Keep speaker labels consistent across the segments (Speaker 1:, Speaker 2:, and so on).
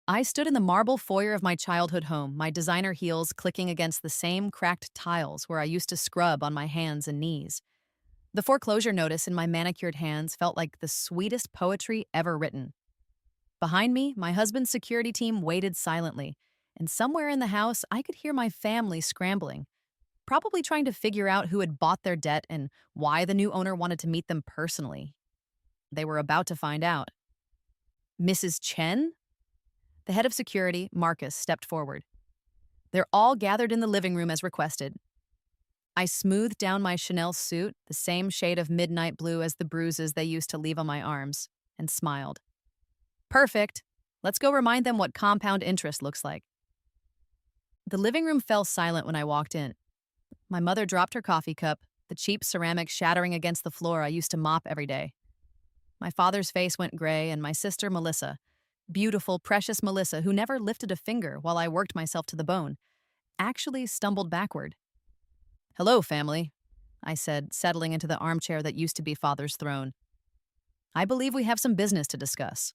Speaker 1: I stood in the marble foyer of my childhood home, my designer heels clicking against the same cracked tiles where I used to scrub on my hands and knees. The foreclosure notice in my manicured hands felt like the sweetest poetry ever written. Behind me, my husband's security team waited silently, and somewhere in the house, I could hear my family scrambling, probably trying to figure out who had bought their debt and why the new owner wanted to meet them personally. They were about to find out. Mrs. Chen? The head of security, Marcus, stepped forward. They're all gathered in the living room as requested. I smoothed down my Chanel suit, the same shade of midnight blue as the bruises they used to leave on my arms, and smiled. Perfect. Let's go remind them what compound interest looks like. The living room fell silent when I walked in. My mother dropped her coffee cup, the cheap ceramic shattering against the floor I used to mop every day. My father's face went gray, and my sister, Melissa, beautiful, precious Melissa, who never lifted a finger while I worked myself to the bone, actually stumbled backward. Hello, family, I said, settling into the armchair that used to be Father's throne. I believe we have some business to discuss.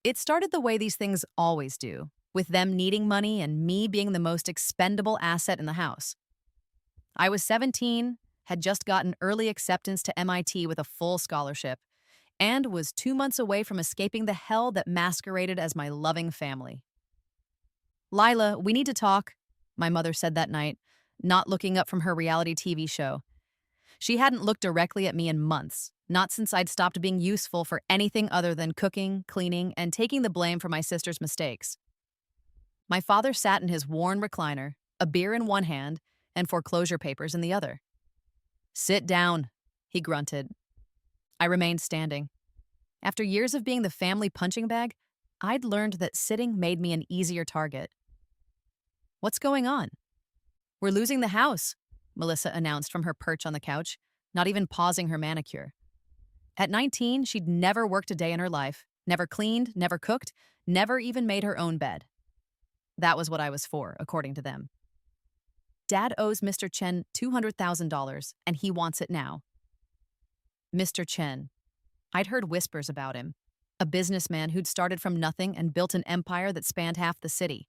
Speaker 1: It started the way these things always do, with them needing money and me being the most expendable asset in the house. I was 17, had just gotten early acceptance to MIT with a full scholarship, and was 2 months away from escaping the hell that masqueraded as my loving family. Lila, we need to talk, my mother said that night, not looking up from her reality TV show. She hadn't looked directly at me in months, not since I'd stopped being useful for anything other than cooking, cleaning, and taking the blame for my sister's mistakes. My father sat in his worn recliner, a beer in one hand and foreclosure papers in the other. Sit down, he grunted. I remained standing. After years of being the family punching bag, I'd learned that sitting made me an easier target. What's going on? We're losing the house, Melissa announced from her perch on the couch, not even pausing her manicure. At 19, she'd never worked a day in her life, never cleaned, never cooked, never even made her own bed. That was what I was for, according to them. Dad owes Mr. Chen $200,000, and he wants it now. Mr. Chen. I'd heard whispers about him. A businessman who'd started from nothing and built an empire that spanned half the city.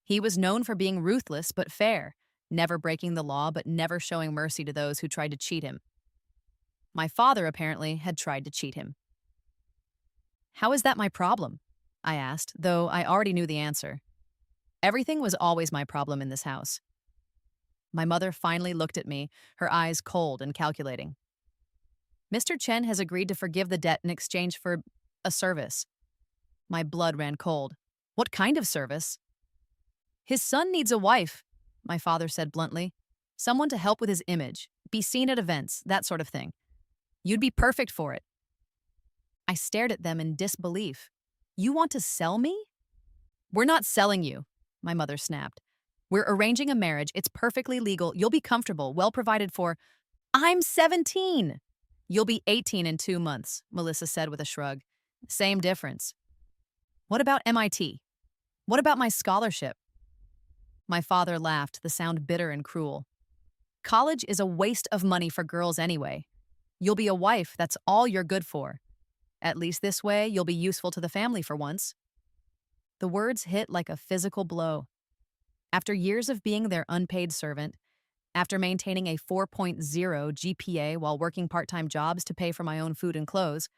Speaker 1: He was known for being ruthless but fair, never breaking the law but never showing mercy to those who tried to cheat him. My father, apparently, had tried to cheat him. How is that my problem? I asked, though I already knew the answer. Everything was always my problem in this house. My mother finally looked at me, her eyes cold and calculating. Mr. Chen has agreed to forgive the debt in exchange for a service. My blood ran cold. What kind of service? His son needs a wife, my father said bluntly. Someone to help with his image, be seen at events, that sort of thing. You'd be perfect for it. I stared at them in disbelief. You want to sell me? We're not selling you, my mother snapped. We're arranging a marriage. It's perfectly legal. You'll be comfortable, well provided for. I'm 17. You'll be 18 in 2 months, Melissa said with a shrug. Same difference. What about MIT? What about my scholarship? My father laughed, the sound bitter and cruel. College is a waste of money for girls anyway. You'll be a wife, that's all you're good for. At least this way, you'll be useful to the family for once. The words hit like a physical blow. After years of being their unpaid servant, after maintaining a 4.0 GPA while working part-time jobs to pay for my own food and clothes,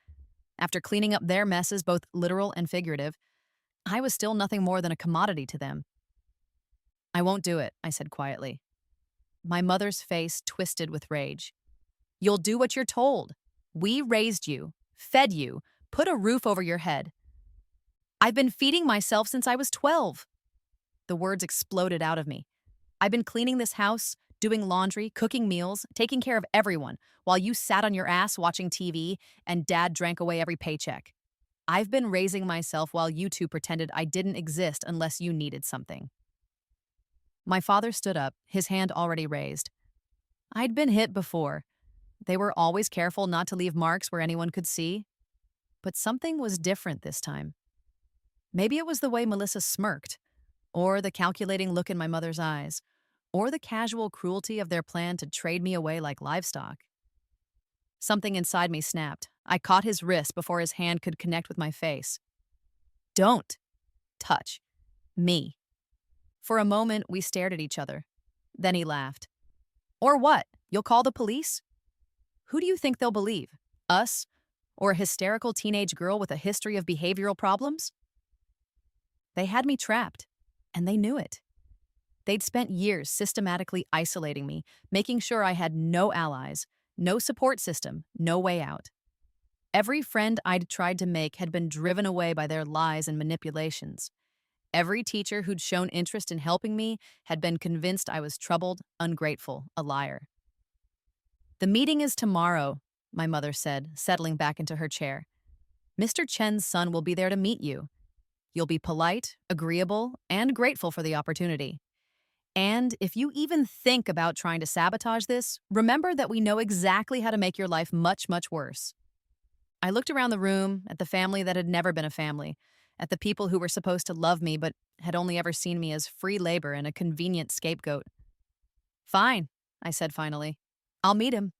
Speaker 1: after cleaning up their messes, both literal and figurative, I was still nothing more than a commodity to them. I won't do it, I said quietly. My mother's face twisted with rage. You'll do what you're told. We raised you, fed you, put a roof over your head. I've been feeding myself since I was 12. The words exploded out of me. I've been cleaning this house, doing laundry, cooking meals, taking care of everyone, while you sat on your ass watching TV and Dad drank away every paycheck. I've been raising myself while you two pretended I didn't exist unless you needed something. My father stood up, his hand already raised. I'd been hit before. They were always careful not to leave marks where anyone could see. But something was different this time. Maybe it was the way Melissa smirked, or the calculating look in my mother's eyes, or the casual cruelty of their plan to trade me away like livestock. Something inside me snapped. I caught his wrist before his hand could connect with my face. Don't touch me. For a moment, we stared at each other. Then he laughed. Or what? You'll call the police? Who do you think they'll believe? Us? Or a hysterical teenage girl with a history of behavioral problems? They had me trapped, and they knew it. They'd spent years systematically isolating me, making sure I had no allies, no support system, no way out. Every friend I'd tried to make had been driven away by their lies and manipulations. Every teacher who'd shown interest in helping me had been convinced I was troubled, ungrateful, a liar. The meeting is tomorrow, my mother said, settling back into her chair. Mr. Chen's son will be there to meet you. You'll be polite, agreeable, and grateful for the opportunity. And if you even think about trying to sabotage this, remember that we know exactly how to make your life much, much worse. I looked around the room, at the family that had never been a family, at the people who were supposed to love me but had only ever seen me as free labor and a convenient scapegoat. Fine, I said finally. I'll meet him.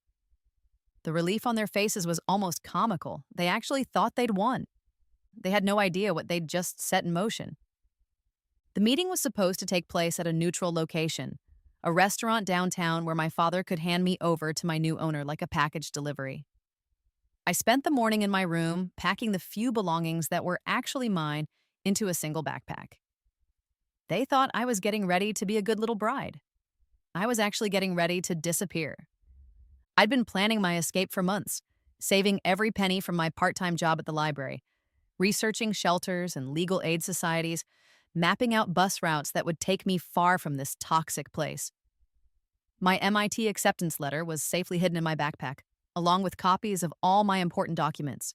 Speaker 1: The relief on their faces was almost comical. They actually thought they'd won. They had no idea what they'd just set in motion. The meeting was supposed to take place at a neutral location, a restaurant downtown where my father could hand me over to my new owner like a package delivery. I spent the morning in my room, packing the few belongings that were actually mine into a single backpack. They thought I was getting ready to be a good little bride. I was actually getting ready to disappear. I'd been planning my escape for months, saving every penny from my part-time job at the library, researching shelters and legal aid societies, mapping out bus routes that would take me far from this toxic place. My MIT acceptance letter was safely hidden in my backpack, along with copies of all my important documents.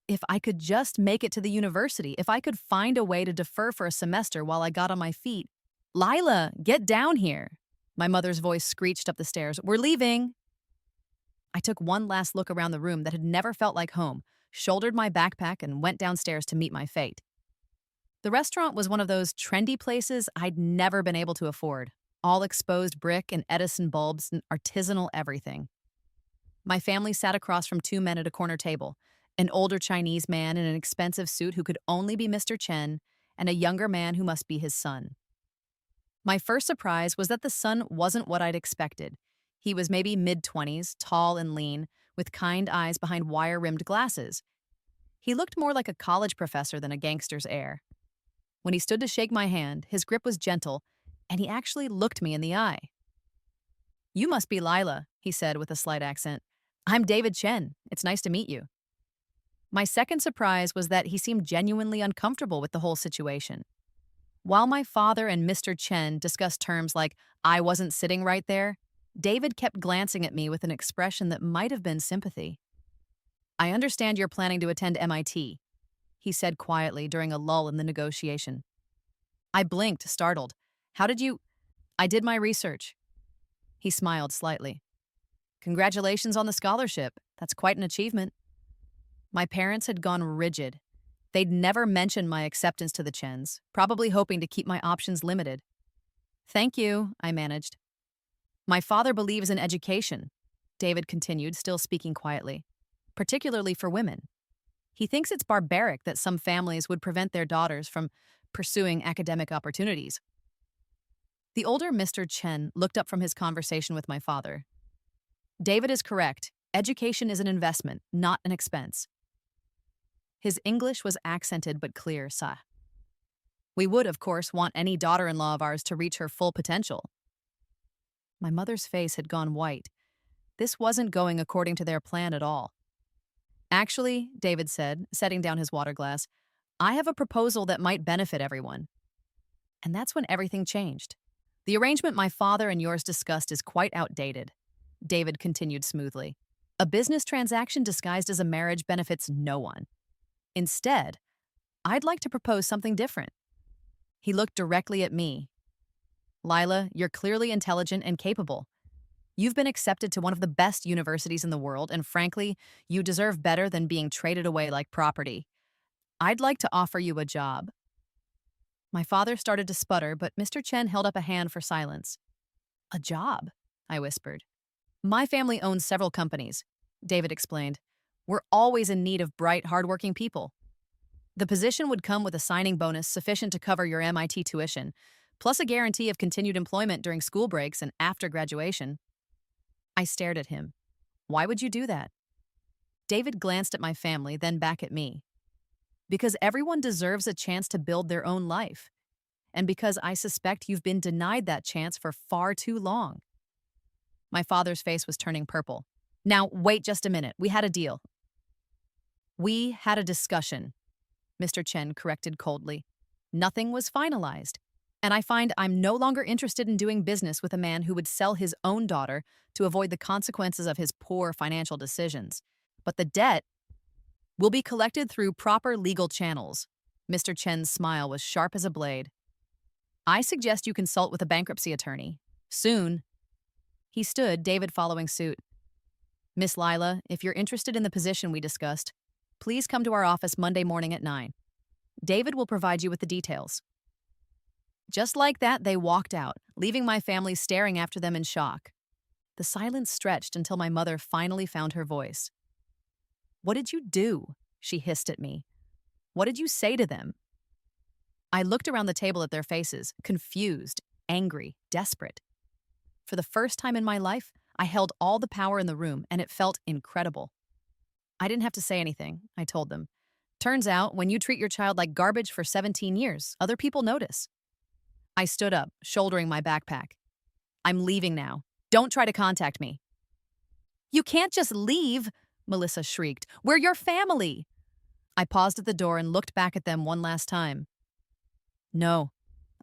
Speaker 1: If I could just make it to the university, if I could find a way to defer for a semester while I got on my feet. Lila, get down here. My mother's voice screeched up the stairs. We're leaving. I took one last look around the room that had never felt like home, shouldered my backpack, and went downstairs to meet my fate. The restaurant was one of those trendy places I'd never been able to afford. All exposed brick and Edison bulbs and artisanal everything. My family sat across from two men at a corner table, an older Chinese man in an expensive suit who could only be Mr. Chen, and a younger man who must be his son. My first surprise was that the son wasn't what I'd expected. He was maybe mid-20s, tall and lean, with kind eyes behind wire-rimmed glasses. He looked more like a college professor than a gangster's heir. When he stood to shake my hand, his grip was gentle, and he actually looked me in the eye. You must be Lila, he said with a slight accent. I'm David Chen. It's nice to meet you. My second surprise was that he seemed genuinely uncomfortable with the whole situation. While my father and Mr. Chen discussed terms like, I wasn't sitting right there, David kept glancing at me with an expression that might have been sympathy. I understand you're planning to attend MIT, he said quietly during a lull in the negotiation. I blinked, startled. How did you? I did my research. He smiled slightly. Congratulations on the scholarship. That's quite an achievement. My parents had gone rigid. They'd never mentioned my acceptance to the Chens, probably hoping to keep my options limited. Thank you, I managed. My father believes in education, David continued, still speaking quietly, particularly for women. He thinks it's barbaric that some families would prevent their daughters from pursuing academic opportunities. The older Mr. Chen looked up from his conversation with my father. David is correct. Education is an investment, not an expense. His English was accented but clear, sir. We would, of course, want any daughter-in-law of ours to reach her full potential. My mother's face had gone white. This wasn't going according to their plan at all. Actually, David said, setting down his water glass, I have a proposal that might benefit everyone. And that's when everything changed. The arrangement my father and yours discussed is quite outdated, David continued smoothly. A business transaction disguised as a marriage benefits no one. Instead, I'd like to propose something different. He looked directly at me. Lila, you're clearly intelligent and capable. You've been accepted to one of the best universities in the world, and frankly, you deserve better than being traded away like property. I'd like to offer you a job. My father started to sputter, but Mr. Chen held up a hand for silence. A job? I whispered. My family owns several companies, David explained. We're always in need of bright, hardworking people. The position would come with a signing bonus sufficient to cover your MIT tuition, plus a guarantee of continued employment during school breaks and after graduation. I stared at him. Why would you do that? David glanced at my family, then back at me. Because everyone deserves a chance to build their own life. And because I suspect you've been denied that chance for far too long. My father's face was turning purple. Now, wait just a minute. We had a deal. We had a discussion, Mr. Chen corrected coldly. Nothing was finalized. And I find I'm no longer interested in doing business with a man who would sell his own daughter to avoid the consequences of his poor financial decisions. But the debt will be collected through proper legal channels. Mr. Chen's smile was sharp as a blade. I suggest you consult with a bankruptcy attorney. Soon. He stood, David following suit. Miss Lila, if you're interested in the position we discussed, please come to our office Monday morning at 9. David will provide you with the details. Just like that, they walked out, leaving my family staring after them in shock. The silence stretched until my mother finally found her voice. What did you do? She hissed at me. What did you say to them? I looked around the table at their faces, confused, angry, desperate. For the first time in my life, I held all the power in the room, and it felt incredible. I didn't have to say anything, I told them. Turns out, when you treat your child like garbage for 17 years, other people notice. I stood up, shouldering my backpack. I'm leaving now. Don't try to contact me. You can't just leave, Melissa shrieked. We're your family. I paused at the door and looked back at them one last time. No,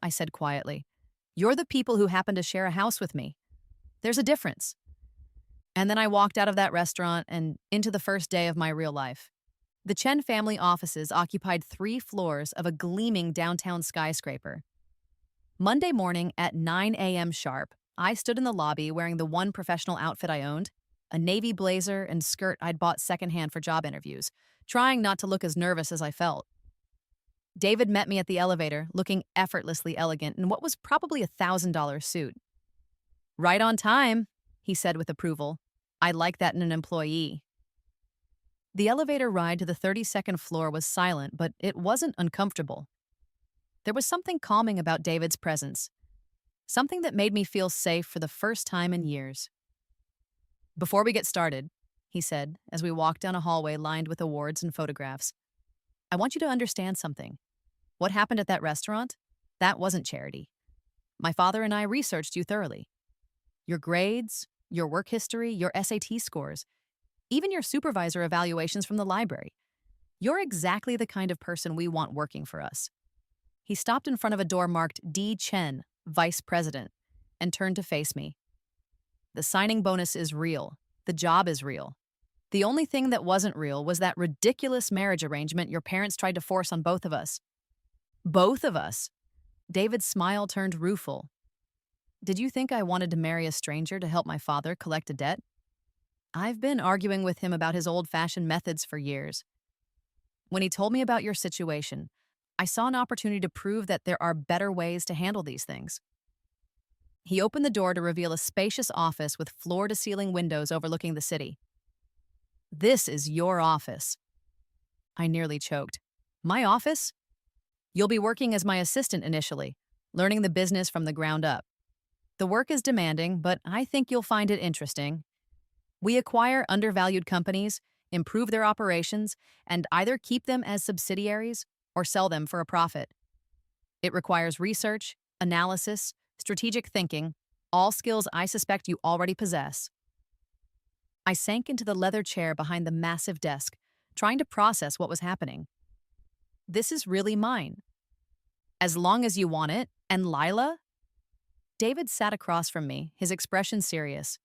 Speaker 1: I said quietly. You're the people who happen to share a house with me. There's a difference. And then I walked out of that restaurant and into the first day of my real life. The Chen family offices occupied 3 floors of a gleaming downtown skyscraper. Monday morning at 9 a.m. sharp, I stood in the lobby wearing the one professional outfit I owned, a navy blazer and skirt I'd bought secondhand for job interviews, trying not to look as nervous as I felt. David met me at the elevator, looking effortlessly elegant in what was probably a $1,000 suit. Right on time, he said with approval. I like that in an employee. The elevator ride to the 32nd floor was silent, but it wasn't uncomfortable. There was something calming about David's presence, something that made me feel safe for the first time in years. Before we get started, he said, as we walked down a hallway lined with awards and photographs, I want you to understand something. What happened at that restaurant? That wasn't charity. My father and I researched you thoroughly. Your grades, your work history, your SAT scores, even your supervisor evaluations from the library. You're exactly the kind of person we want working for us. He stopped in front of a door marked D. Chen, Vice President, and turned to face me. The signing bonus is real. The job is real. The only thing that wasn't real was that ridiculous marriage arrangement your parents tried to force on both of us. Both of us. David's smile turned rueful. Did you think I wanted to marry a stranger to help my father collect a debt? I've been arguing with him about his old-fashioned methods for years. When he told me about your situation, I saw an opportunity to prove that there are better ways to handle these things. He opened the door to reveal a spacious office with floor-to-ceiling windows overlooking the city. This is your office. I nearly choked. My office? You'll be working as my assistant initially, learning the business from the ground up. The work is demanding, but I think you'll find it interesting. We acquire undervalued companies, improve their operations, and either keep them as subsidiaries or sell them for a profit. It requires research, analysis, strategic thinking, all skills I suspect you already possess. I sank into the leather chair behind the massive desk, trying to process what was happening. This is really mine. As long as you want it, and Lila? David sat across from me, his expression serious.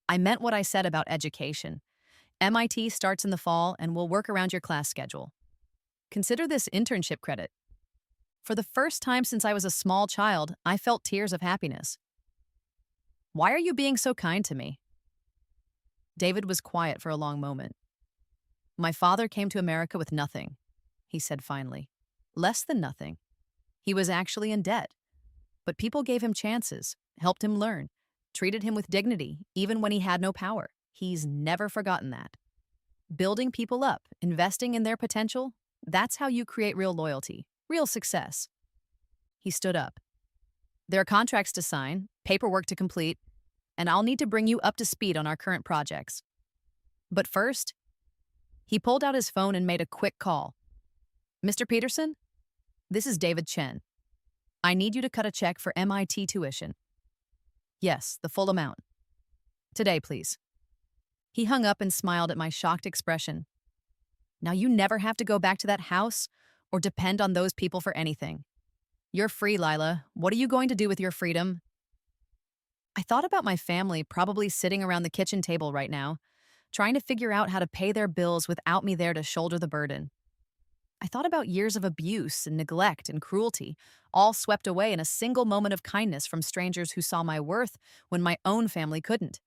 Speaker 1: I meant what I said about education. MIT starts in the fall and we'll work around your class schedule. Consider this internship credit. For the first time since I was a small child, I felt tears of happiness. Why are you being so kind to me? David was quiet for a long moment. My father came to America with nothing, he said finally. Less than nothing. He was actually in debt. But people gave him chances, helped him learn, treated him with dignity, even when he had no power. He's never forgotten that. Building people up, investing in their potential, That's how you create real loyalty, real success. He stood up. There are contracts to sign, paperwork to complete, and I'll need to bring you up to speed on our current projects. But first, he pulled out his phone and made a quick call. Mr. Peterson, this is David Chen. I need you to cut a check for MIT tuition. Yes, the full amount. Today, please. He hung up and smiled at my shocked expression. Now you never have to go back to that house or depend on those people for anything. You're free, Lila. What are you going to do with your freedom? I thought about my family probably sitting around the kitchen table right now, trying to figure out how to pay their bills without me there to shoulder the burden. I thought about years of abuse and neglect and cruelty, all swept away in a single moment of kindness from strangers who saw my worth when my own family couldn't.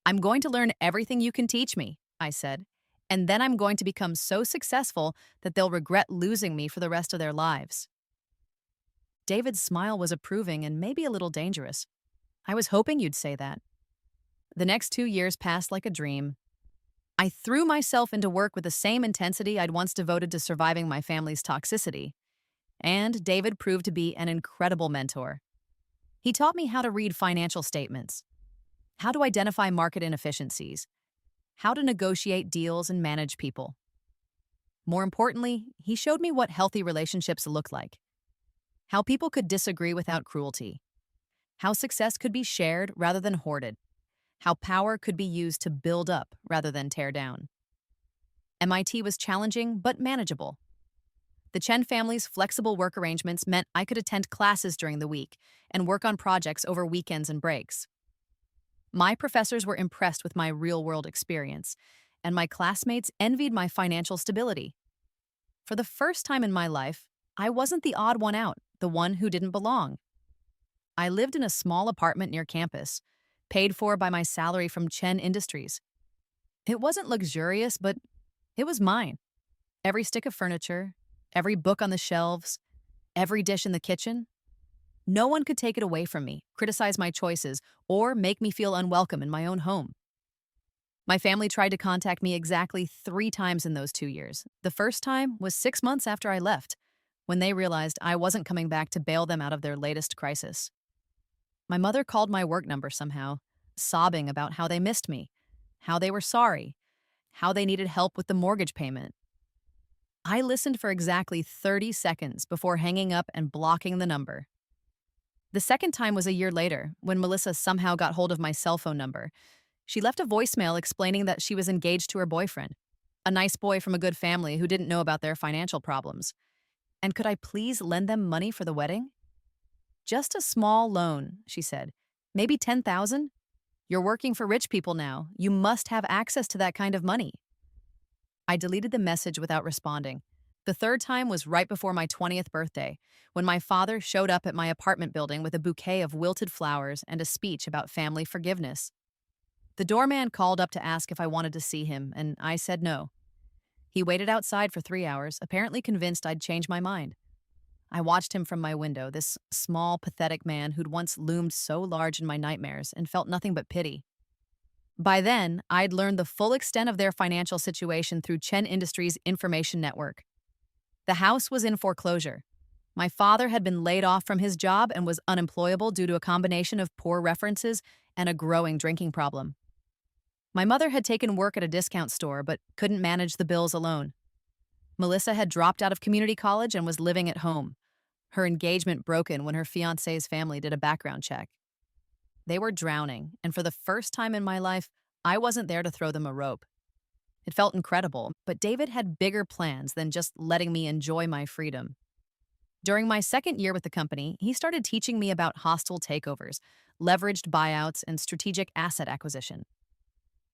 Speaker 1: I'm going to learn everything you can teach me, I said, and then I'm going to become so successful that they'll regret losing me for the rest of their lives. David's smile was approving and maybe a little dangerous. I was hoping you'd say that. The next 2 years passed like a dream. I threw myself into work with the same intensity I'd once devoted to surviving my family's toxicity. And David proved to be an incredible mentor. He taught me how to read financial statements, how to identify market inefficiencies, how to negotiate deals and manage people. More importantly, he showed me what healthy relationships look like, how people could disagree without cruelty, how success could be shared rather than hoarded, how power could be used to build up rather than tear down. MIT was challenging but manageable. The Chen family's flexible work arrangements meant I could attend classes during the week and work on projects over weekends and breaks. My professors were impressed with my real-world experience, and my classmates envied my financial stability. For the first time in my life, I wasn't the odd one out, the one who didn't belong. I lived in a small apartment near campus, paid for by my salary from Chen Industries. It wasn't luxurious, but it was mine. Every stick of furniture, every book on the shelves, every dish in the kitchen. No one could take it away from me, criticize my choices, or make me feel unwelcome in my own home. My family tried to contact me exactly 3 times in those 2 years. The first time was 6 months after I left, when they realized I wasn't coming back to bail them out of their latest crisis. My mother called my work number somehow, sobbing about how they missed me, how they were sorry, how they needed help with the mortgage payment. I listened for exactly 30 seconds before hanging up and blocking the number. The second time was a year later, when Melissa somehow got hold of my cell phone number. She left a voicemail explaining that she was engaged to her boyfriend, a nice boy from a good family who didn't know about their financial problems. And could I please lend them money for the wedding? Just a small loan, she said. Maybe $10,000? You're working for rich people now. You must have access to that kind of money. I deleted the message without responding. The third time was right before my 20th birthday, when my father showed up at my apartment building with a bouquet of wilted flowers and a speech about family forgiveness. The doorman called up to ask if I wanted to see him, and I said no. He waited outside for 3 hours, apparently convinced I'd changed my mind. I watched him from my window, this small, pathetic man who'd once loomed so large in my nightmares, and felt nothing but pity. By then, I'd learned the full extent of their financial situation through Chen Industries' information network. The house was in foreclosure. My father had been laid off from his job and was unemployable due to a combination of poor references and a growing drinking problem. My mother had taken work at a discount store but couldn't manage the bills alone. Melissa had dropped out of community college and was living at home, her engagement broken when her fiancé's family did a background check. They were drowning, and for the first time in my life, I wasn't there to throw them a rope. It felt incredible, but David had bigger plans than just letting me enjoy my freedom. During my second year with the company, he started teaching me about hostile takeovers, leveraged buyouts, and strategic asset acquisition.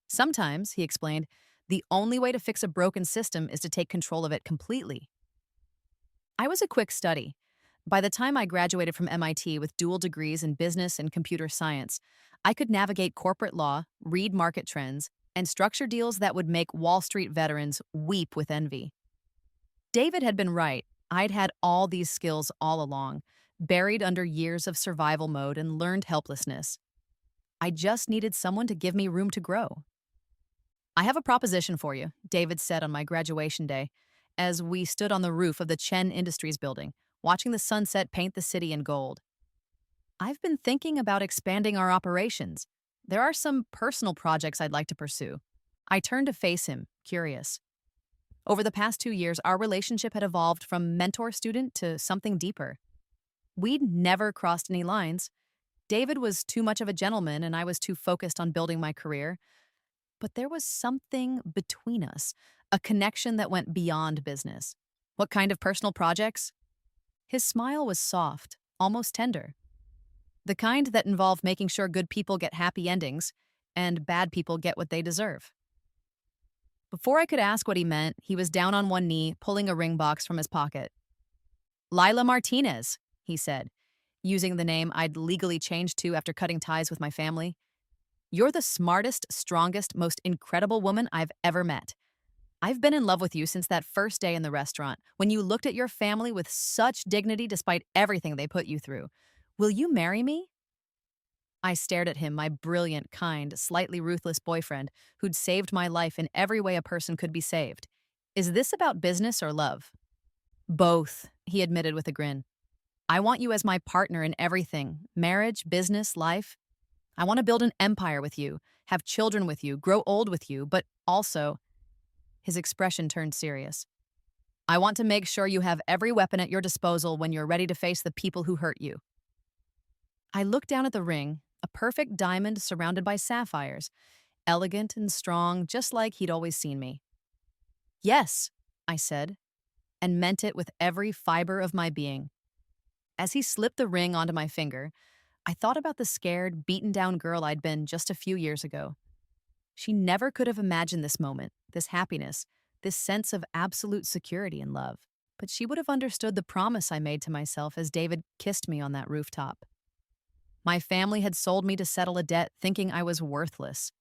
Speaker 1: Sometimes, he explained, the only way to fix a broken system is to take control of it completely. I was a quick study. By the time I graduated from MIT with dual degrees in business and computer science, I could navigate corporate law, read market trends, and structure deals that would make Wall Street veterans weep with envy. David had been right. I'd had all these skills all along, buried under years of survival mode and learned helplessness. I just needed someone to give me room to grow. I have a proposition for you, David said on my graduation day, as we stood on the roof of the Chen Industries building, watching the sunset paint the city in gold. I've been thinking about expanding our operations. There are some personal projects I'd like to pursue. I turned to face him, curious. Over the past 2 years, our relationship had evolved from mentor student to something deeper. We'd never crossed any lines. David was too much of a gentleman, and I was too focused on building my career. But there was something between us, a connection that went beyond business. What kind of personal projects? His smile was soft, almost tender. The kind that involve making sure good people get happy endings and bad people get what they deserve. Before I could ask what he meant, he was down on one knee, pulling a ring box from his pocket. Lila Martinez, he said, using the name I'd legally changed to after cutting ties with my family. You're the smartest, strongest, most incredible woman I've ever met. I've been in love with you since that first day in the restaurant, when you looked at your family with such dignity despite everything they put you through. Will you marry me? I stared at him, my brilliant, kind, slightly ruthless boyfriend who'd saved my life in every way a person could be saved. Is this about business or love? Both, he admitted with a grin. I want you as my partner in everything, marriage, business, life. I want to build an empire with you, have children with you, grow old with you, but also, his expression turned serious. I want to make sure you have every weapon at your disposal when you're ready to face the people who hurt you. I looked down at the ring, a perfect diamond surrounded by sapphires, elegant and strong, just like he'd always seen me. Yes, I said, and meant it with every fiber of my being. As he slipped the ring onto my finger, I thought about the scared, beaten-down girl I'd been just a few years ago. She never could have imagined this moment, this happiness, this sense of absolute security and love. But she would have understood the promise I made to myself as David kissed me on that rooftop. My family had sold me to settle a debt thinking I was worthless.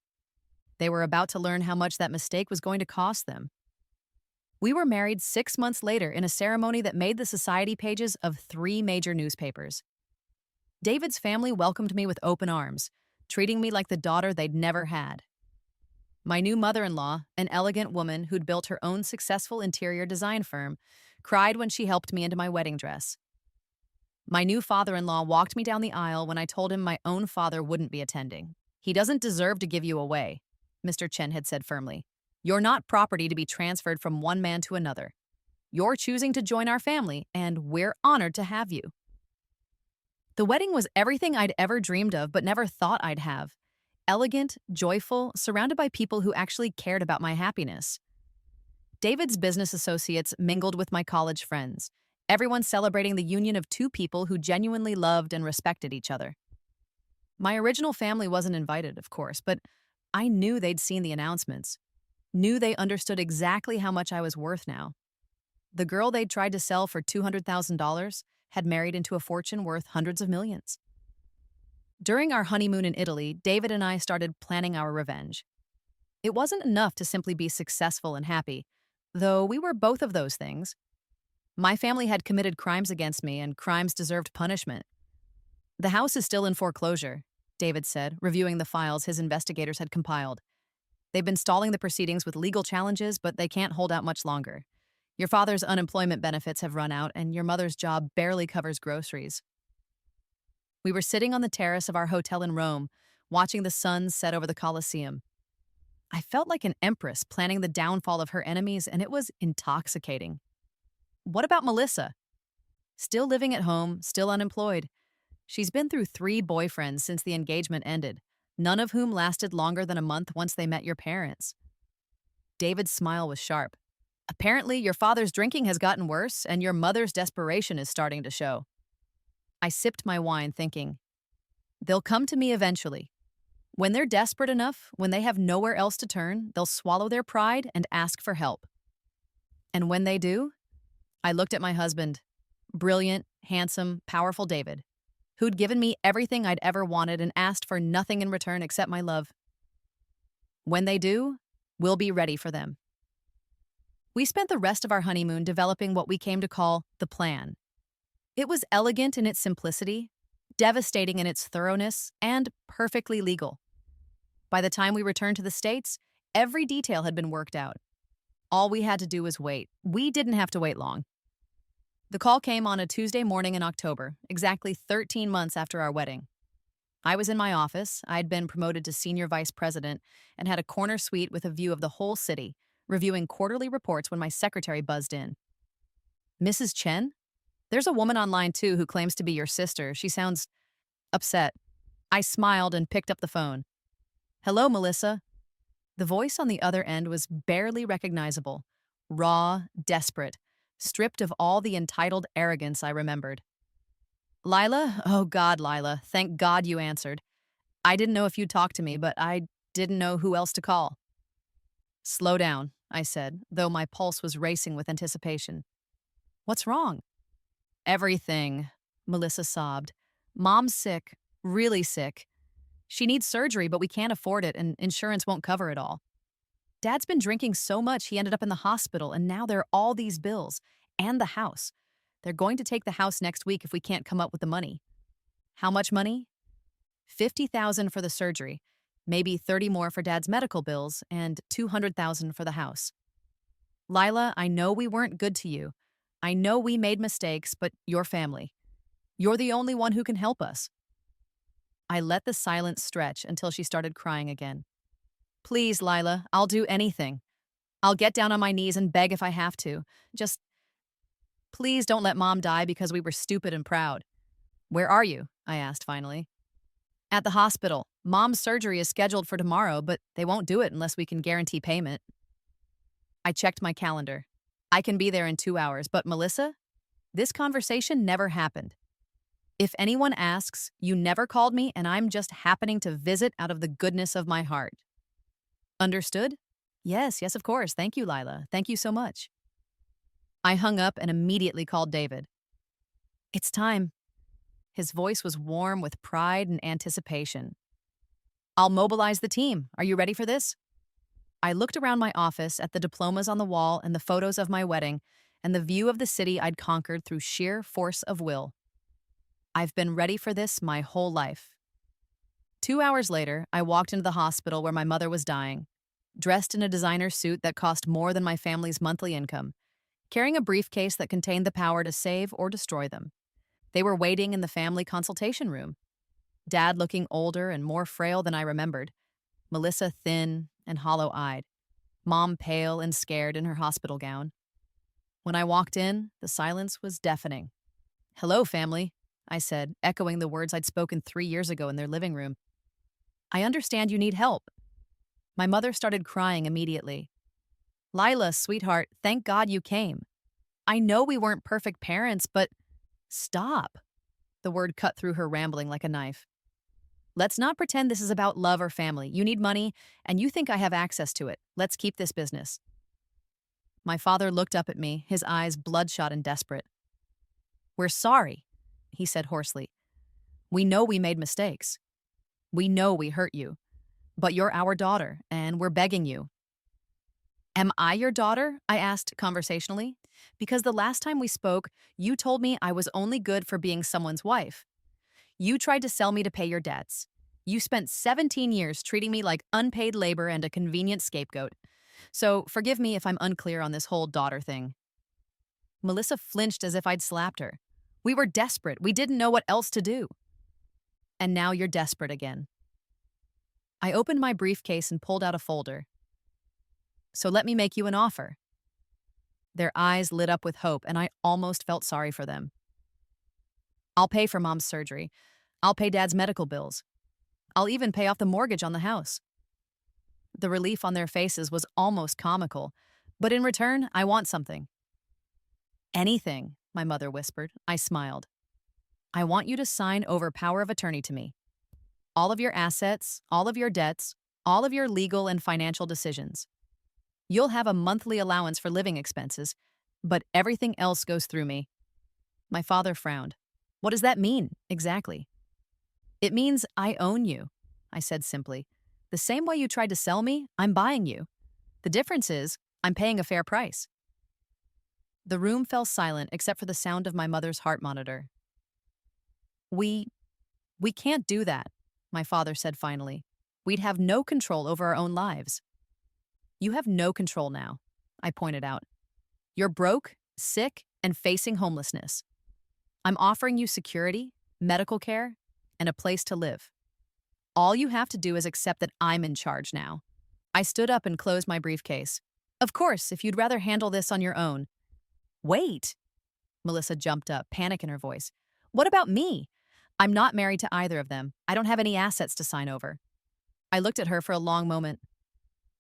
Speaker 1: They were about to learn how much that mistake was going to cost them. We were married 6 months later in a ceremony that made the society pages of 3 major newspapers. David's family welcomed me with open arms, treating me like the daughter they'd never had. My new mother-in-law, an elegant woman who'd built her own successful interior design firm, cried when she helped me into my wedding dress. My new father-in-law walked me down the aisle when I told him my own father wouldn't be attending. He doesn't deserve to give you away, Mr. Chen had said firmly. You're not property to be transferred from one man to another. You're choosing to join our family, and we're honored to have you. The wedding was everything I'd ever dreamed of but never thought I'd have. Elegant, joyful, surrounded by people who actually cared about my happiness. David's business associates mingled with my college friends, everyone celebrating the union of 2 people who genuinely loved and respected each other. My original family wasn't invited, of course, but I knew they'd seen the announcements, knew they understood exactly how much I was worth now. The girl they'd tried to sell for $200,000 had married into a fortune worth hundreds of millions. During our honeymoon in Italy, David and I started planning our revenge. It wasn't enough to simply be successful and happy, though we were both of those things. My family had committed crimes against me, and crimes deserved punishment. The house is still in foreclosure, David said, reviewing the files his investigators had compiled. They've been stalling the proceedings with legal challenges, but they can't hold out much longer. Your father's unemployment benefits have run out, and your mother's job barely covers groceries. We were sitting on the terrace of our hotel in Rome, watching the sun set over the Colosseum. I felt like an empress planning the downfall of her enemies, and it was intoxicating. What about Melissa? Still living at home, still unemployed. She's been through 3 boyfriends since the engagement ended, none of whom lasted longer than a month once they met your parents. David's smile was sharp. Apparently, your father's drinking has gotten worse, and your mother's desperation is starting to show. I sipped my wine, thinking, they'll come to me eventually. When they're desperate enough, when they have nowhere else to turn, they'll swallow their pride and ask for help. And when they do, I looked at my husband, brilliant, handsome, powerful David, who'd given me everything I'd ever wanted and asked for nothing in return except my love. When they do, we'll be ready for them. We spent the rest of our honeymoon developing what we came to call the plan. It was elegant in its simplicity, devastating in its thoroughness, and perfectly legal. By the time we returned to the States, every detail had been worked out. All we had to do was wait. We didn't have to wait long. The call came on a Tuesday morning in October, exactly 13 months after our wedding. I was in my office. I'd been promoted to senior vice president and had a corner suite with a view of the whole city, reviewing quarterly reports when my secretary buzzed in. Mrs. Chen? There's a woman online too who claims to be your sister. She sounds upset. I smiled and picked up the phone. Hello, Melissa. The voice on the other end was barely recognizable, raw, desperate, stripped of all the entitled arrogance I remembered. Lila? Oh God, Lila. Thank God you answered. I didn't know if you'd talk to me, but I didn't know who else to call. Slow down, I said, though my pulse was racing with anticipation. What's wrong? Everything, Melissa sobbed. Mom's sick, really sick. She needs surgery, but we can't afford it, and insurance won't cover it all. Dad's been drinking so much he ended up in the hospital, and now there are all these bills, and the house. They're going to take the house next week if we can't come up with the money. How much money? 50,000 for the surgery, maybe 30 more for Dad's medical bills, and 200,000 for the house. Lila, I know we weren't good to you. I know we made mistakes, but you're family. You're the only one who can help us. I let the silence stretch until she started crying again. Please, Lila, I'll do anything. I'll get down on my knees and beg if I have to. Just, please don't let Mom die because we were stupid and proud. Where are you? I asked finally. At the hospital. Mom's surgery is scheduled for tomorrow, but they won't do it unless we can guarantee payment. I checked my calendar. I can be there in 2 hours, but Melissa, this conversation never happened. If anyone asks, you never called me and I'm just happening to visit out of the goodness of my heart. Understood? Yes, of course. Thank you, Lila. Thank you so much. I hung up and immediately called David. It's time. His voice was warm with pride and anticipation. I'll mobilize the team. Are you ready for this? I looked around my office at the diplomas on the wall and the photos of my wedding and the view of the city I'd conquered through sheer force of will. I've been ready for this my whole life. 2 hours later, I walked into the hospital where my mother was dying, dressed in a designer suit that cost more than my family's monthly income, carrying a briefcase that contained the power to save or destroy them. They were waiting in the family consultation room. Dad looking older and more frail than I remembered, Melissa thin and hollow-eyed, Mom pale and scared in her hospital gown. When I walked in, the silence was deafening. Hello, family, I said, echoing the words I'd spoken 3 years ago in their living room. I understand you need help. My mother started crying immediately. Lila, sweetheart, thank God you came. I know we weren't perfect parents, but stop. The word cut through her rambling like a knife. Let's not pretend this is about love or family. You need money, and you think I have access to it. Let's keep this business. My father looked up at me, his eyes bloodshot and desperate. We're sorry, he said hoarsely. We know we made mistakes. We know we hurt you. But you're our daughter, and we're begging you. Am I your daughter? I asked conversationally. Because the last time we spoke, you told me I was only good for being someone's wife. You tried to sell me to pay your debts. You spent 17 years treating me like unpaid labor and a convenient scapegoat. So forgive me if I'm unclear on this whole daughter thing. Melissa flinched as if I'd slapped her. We were desperate. We didn't know what else to do. And now you're desperate again. I opened my briefcase and pulled out a folder. So let me make you an offer. Their eyes lit up with hope, and I almost felt sorry for them. I'll pay for Mom's surgery. I'll pay Dad's medical bills. I'll even pay off the mortgage on the house. The relief on their faces was almost comical, but in return, I want something. Anything, my mother whispered. I smiled. I want you to sign over power of attorney to me. All of your assets, all of your debts, all of your legal and financial decisions. You'll have a monthly allowance for living expenses, but everything else goes through me. My father frowned. What does that mean, exactly? It means I own you, I said simply. The same way you tried to sell me, I'm buying you. The difference is, I'm paying a fair price. The room fell silent except for the sound of my mother's heart monitor. We can't do that, my father said finally. We'd have no control over our own lives. You have no control now. I pointed out. You're broke, sick, and facing homelessness. I'm offering you security, medical care, and a place to live. All you have to do is accept that I'm in charge now. I stood up and closed my briefcase. Of course, if you'd rather handle this on your own. Wait, Melissa jumped up, panic in her voice. What about me? I'm not married to either of them. I don't have any assets to sign over. I looked at her for a long moment.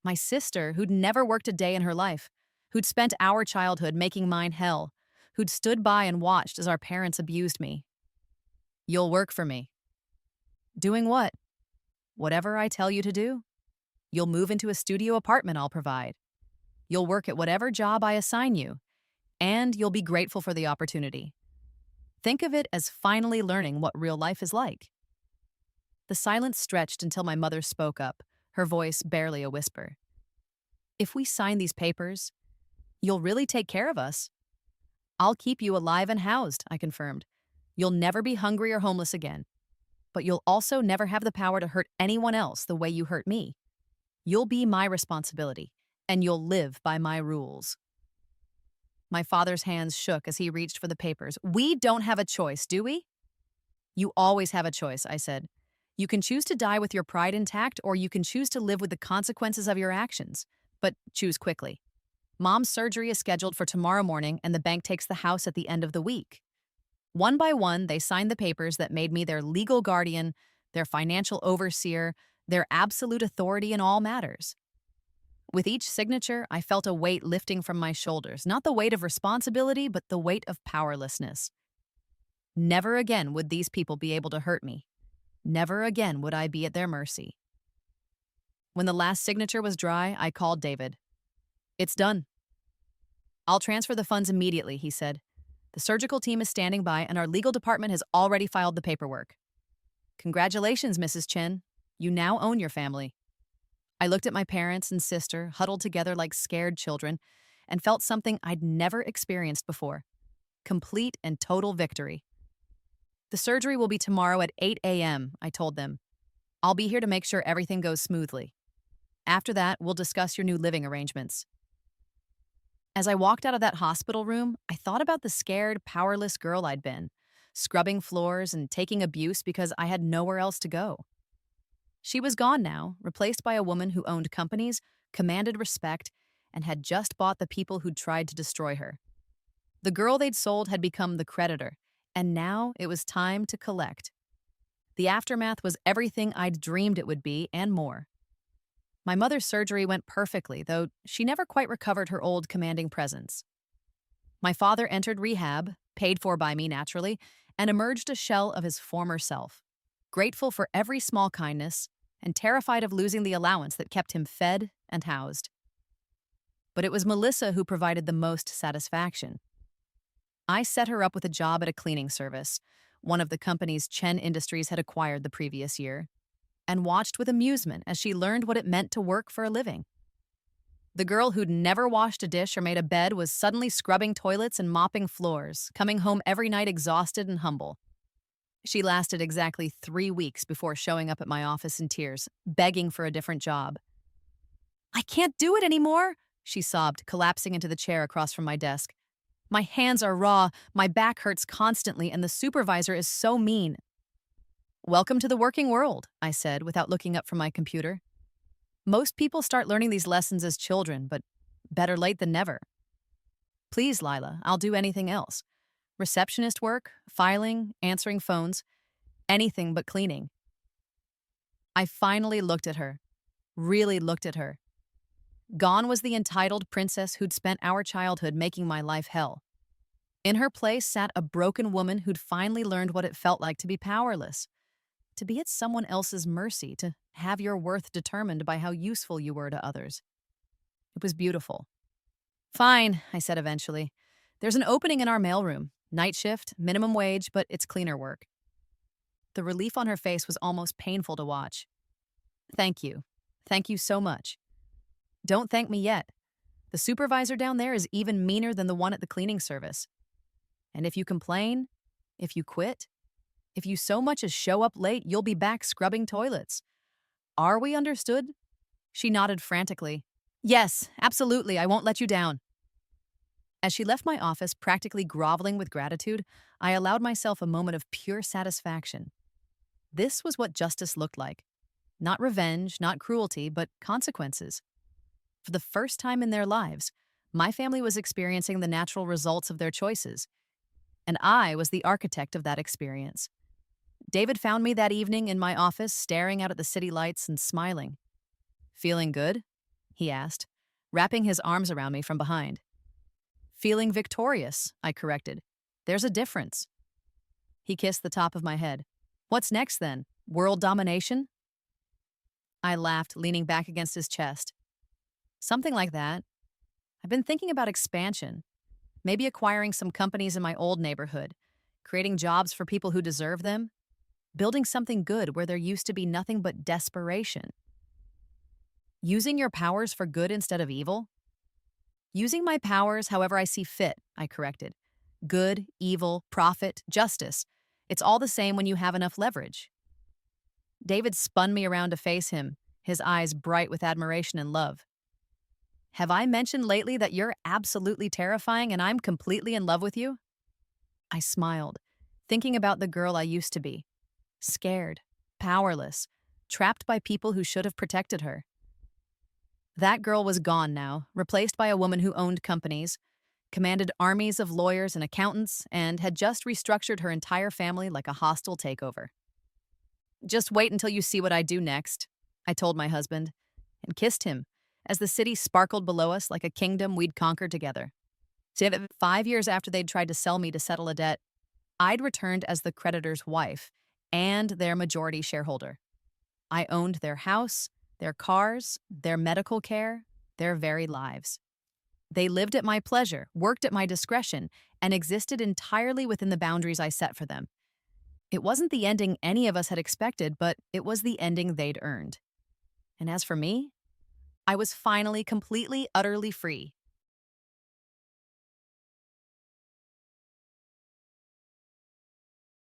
Speaker 1: My sister, who'd never worked a day in her life, who'd spent our childhood making mine hell, who'd stood by and watched as our parents abused me. You'll work for me. Doing what? Whatever I tell you to do. You'll move into a studio apartment I'll provide. You'll work at whatever job I assign you, and you'll be grateful for the opportunity. Think of it as finally learning what real life is like. The silence stretched until my mother spoke up, her voice barely a whisper. If we sign these papers, you'll really take care of us. I'll keep you alive and housed, I confirmed. You'll never be hungry or homeless again. But you'll also never have the power to hurt anyone else the way you hurt me. You'll be my responsibility, and you'll live by my rules. My father's hands shook as he reached for the papers. We don't have a choice, do we? You always have a choice, I said. You can choose to die with your pride intact, or you can choose to live with the consequences of your actions. But choose quickly. Mom's surgery is scheduled for tomorrow morning, and the bank takes the house at the end of the week. One by one, they signed the papers that made me their legal guardian, their financial overseer, their absolute authority in all matters. With each signature, I felt a weight lifting from my shoulders, not the weight of responsibility, but the weight of powerlessness. Never again would these people be able to hurt me. Never again would I be at their mercy. When the last signature was dry, I called David. It's done. I'll transfer the funds immediately, he said. The surgical team is standing by, and our legal department has already filed the paperwork. Congratulations, Mrs. Chen. You now own your family. I looked at my parents and sister, huddled together like scared children, and felt something I'd never experienced before. Complete and total victory. The surgery will be tomorrow at 8 a.m., I told them. I'll be here to make sure everything goes smoothly. After that, we'll discuss your new living arrangements. As I walked out of that hospital room, I thought about the scared, powerless girl I'd been, scrubbing floors and taking abuse because I had nowhere else to go. She was gone now, replaced by a woman who owned companies, commanded respect, and had just bought the people who'd tried to destroy her. The girl they'd sold had become the creditor, and now it was time to collect. The aftermath was everything I'd dreamed it would be and more. My mother's surgery went perfectly, though she never quite recovered her old commanding presence. My father entered rehab, paid for by me naturally, and emerged a shell of his former self, grateful for every small kindness and terrified of losing the allowance that kept him fed and housed. But it was Melissa who provided the most satisfaction. I set her up with a job at a cleaning service, one of the companies Chen Industries had acquired the previous year, and watched with amusement as she learned what it meant to work for a living. The girl who'd never washed a dish or made a bed was suddenly scrubbing toilets and mopping floors, coming home every night exhausted and humble. She lasted exactly 3 weeks before showing up at my office in tears, begging for a different job. I can't do it anymore, she sobbed, collapsing into the chair across from my desk. My hands are raw, my back hurts constantly, and the supervisor is so mean. Welcome to the working world, I said, without looking up from my computer. Most people start learning these lessons as children, but better late than never. Please, Lila, I'll do anything else. Receptionist work, filing, answering phones, anything but cleaning. I finally looked at her, really looked at her. Gone was the entitled princess who'd spent our childhood making my life hell. In her place sat a broken woman who'd finally learned what it felt like to be powerless, to be at someone else's mercy, to have your worth determined by how useful you were to others. It was beautiful. Fine, I said eventually. There's an opening in our mailroom. Night shift, minimum wage, but it's cleaner work. The relief on her face was almost painful to watch. Thank you. Thank you so much. Don't thank me yet. The supervisor down there is even meaner than the one at the cleaning service. And if you complain, if you quit, if you so much as show up late, you'll be back scrubbing toilets. Are we understood? She nodded frantically. Yes, absolutely, I won't let you down. As she left my office, practically groveling with gratitude, I allowed myself a moment of pure satisfaction. This was what justice looked like. Not revenge, not cruelty, but consequences. For the first time in their lives, my family was experiencing the natural results of their choices, and I was the architect of that experience. David found me that evening in my office, staring out at the city lights and smiling. Feeling good? He asked, wrapping his arms around me from behind. Feeling victorious, I corrected. There's a difference. He kissed the top of my head. What's next then? World domination? I laughed, leaning back against his chest. Something like that. I've been thinking about expansion, maybe acquiring some companies in my old neighborhood, creating jobs for people who deserve them, building something good where there used to be nothing but desperation. Using your powers for good instead of evil? Using my powers however I see fit, I corrected. Good, evil, profit, justice. It's all the same when you have enough leverage. David spun me around to face him, his eyes bright with admiration and love. Have I mentioned lately that you're absolutely terrifying and I'm completely in love with you? I smiled, thinking about the girl I used to be. Scared, powerless, trapped by people who should have protected her. That girl was gone now, replaced by a woman who owned companies, commanded armies of lawyers and accountants, and had just restructured her entire family like a hostile takeover. Just wait until you see what I do next, I told my husband, and kissed him as the city sparkled below us like a kingdom we'd conquered together. 5 years after they'd tried to sell me to settle a debt, I'd returned as the creditor's wife and their majority shareholder. I owned their house, their cars, their medical care, their very lives. They lived at my pleasure, worked at my discretion, and existed entirely within the boundaries I set for them. It wasn't the ending any of us had expected, but it was the ending they'd earned. And as for me, I was finally completely, utterly free.